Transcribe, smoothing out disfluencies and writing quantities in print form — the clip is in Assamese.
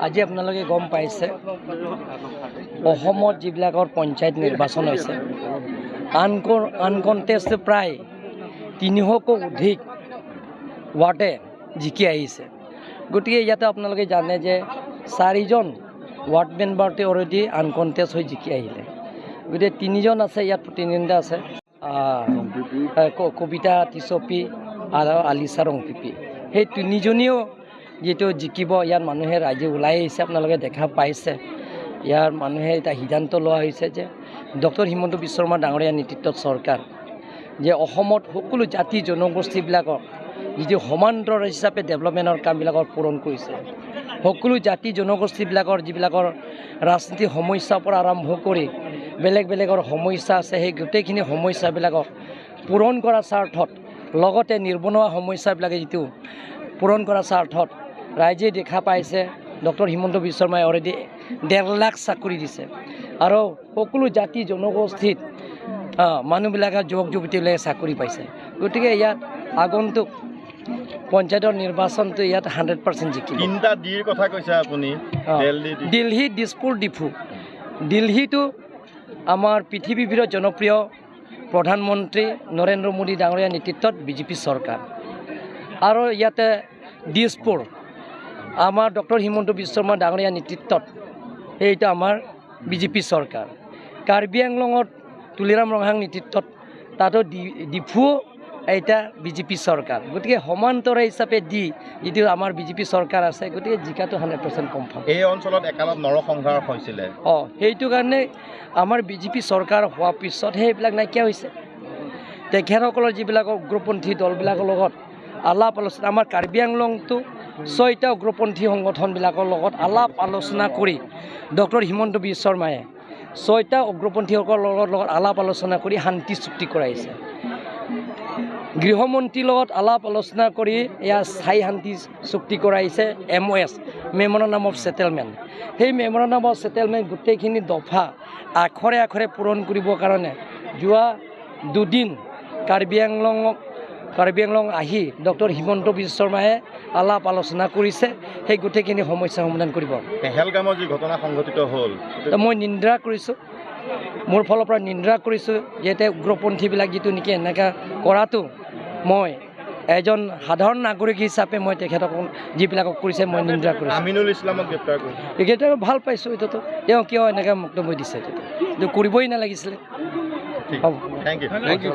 আজি আপোনালোকে গম পাইছে অসমত যিবিলাকৰ পঞ্চায়ত নিৰ্বাচন হৈছে আনকণ্টেষ্ট প্ৰায় 300কো অধিক ৱাৰ্ডে জিকি আহিছে। গতিকে ইয়াতে আপোনালোকে জানে যে 4জন ৱাৰ্ড মেম্বাৰতে অলৰেডি আনকণ্টেষ্ট হৈ জিকি আহিলে। গতিকে 3জন আছে, ইয়াত প্ৰতিনিধিত্ব আছে কবিতা টিচপি আৰু আলিছা ৰংপিপি। সেই 3জনীও যেটো জিকিব ইয়াৰ মানুহে ৰাইজে ওলাই আহিছে, আপোনালোকে দেখা পাইছে। ইয়াৰ মানুহে এটা সিদ্ধান্ত লোৱা হৈছে যে ডক্টৰ হিমন্ত বিশ্ব শৰ্মা ডাঙৰীয়া নেতৃত্বত চৰকাৰ যে অসমত সকলো জাতি জনগোষ্ঠীবিলাকক যিটো সমান্তৰাল হিচাপে ডেভেলপমেণ্টৰ কামবিলাকৰ পূৰণ কৰিছে। সকলো জাতি জনগোষ্ঠীবিলাকৰ যিবিলাকৰ ৰাজনীতিক সমস্যাৰ পৰা আৰম্ভ কৰি বেলেগ বেলেগৰ সমস্যা আছে, সেই গোটেইখিনি সমস্যাবিলাকক পূৰণ কৰাৰ স্বাৰ্থত লগতে নিবনুৱা সমস্যাবিলাকে যিটো পূৰণ কৰাৰ স্বাৰ্থত ৰাইজে দেখা পাইছে ডক্টৰ হিমন্ত বিশ্ব শৰ্মাই অলৰেডি 1.5 লাখ চাকৰি দিছে আৰু সকলো জাতি জনগোষ্ঠীত মানুহবিলাকে যুৱক যুৱতীবিলাকে চাকৰি পাইছে। গতিকে ইয়াত আগন্তুক পঞ্চায়তৰ নিৰ্বাচনটো ইয়াত 100% জিকিব। 3টা ডিৰ কথা কৈছে আপুনি। দিল্লী, দিছপুৰ, ডিফু। দিল্লীটো আমাৰ পৃথিৱীৰ ভিতৰত জনপ্ৰিয় প্ৰধানমন্ত্ৰী নৰেন্দ্ৰ মোদী ডাঙৰীয়া নেতৃত্বত বিজেপি চৰকাৰ, আৰু ইয়াতে দিছপুৰ আমাৰ ডক্টৰ হিমন্ত বিশ্ব শৰ্মা ডাঙৰীয়া নেতৃত্বত এইটো আমাৰ বিজেপি চৰকাৰ। কাৰ্বি আংলঙত তুলিৰাম ৰঙাং নেতৃত্বত তাতো ডিফুও এটা বিজেপি চৰকাৰ। গতিকে সমান্তৰাল হিচাপে যিটো আমাৰ বিজেপি চৰকাৰ আছে, গতিকে জিকাটো 100% কনফাৰ্ম। এই অঞ্চলত একালত নৰসংহাৰ হৈছিলে। সেইটো কাৰণে আমাৰ বিজেপি চৰকাৰ হোৱাৰ পিছত সেইবিলাক নাইকিয়া হৈছে। তেখেতসকলৰ যিবিলাক উগ্ৰপন্থী দলবিলাকৰ লগত আলাপ আলোচনা, আমাৰ কাৰ্বি আংলংটো 6টা উগ্ৰপন্থী সংগঠনবিলাকৰ লগত আলাপ আলোচনা কৰি ডক্টৰ হিমন্ত বিশ্ব শৰ্মাই 6টা উগ্ৰপন্থীসকলৰ লগত আলাপ আলোচনা কৰি শান্তি চুক্তি কৰাইছে। গৃহমন্ত্ৰীৰ লগত আলাপ আলোচনা কৰি এয়া স্থায়ী শান্তি চুক্তি কৰাইছে MOS, মেমৰেণ্ডাম অফ ছেটেলমেণ্ট। সেই মেমৰেণ্ডাম অফ ছেটেলমেণ্ট গোটেইখিনি দফা আখৰে আখৰে পূৰণ কৰিবৰ কাৰণে যোৱা 2 দিন কাৰ্বি আংলং আহি ডক্টৰ হিমন্ত বিশ্ব শৰ্মাই আলাপ আলোচনা কৰিছে, সেই গোটেইখিনি সমস্যা সমাধান কৰিব। পেহেলগামৰ যি ঘটনা সংঘটিত হ'ল, মই নিন্দা কৰিছোঁ, মোৰ ফালৰ পৰা নিন্দা কৰিছোঁ। যে উগ্ৰপন্থীবিলাক যিটো নেকি এনেকৈ কৰাটো মই এজন সাধাৰণ নাগৰিক হিচাপে মই তেখেতসকল যিবিলাকক কৰিছে মই নিন্দা কৰিছোঁ। আমিনুল ইছলামক গ্ৰেপ্তাৰ কৰিছে, এইকেইটা ভাল পাইছোঁ। এইটোতো তেওঁ কিয় এনেকৈ বক্তব্য দিছে, এইটো কৰিবই নালাগিছিলে। হ'ব, থেংক ইউ।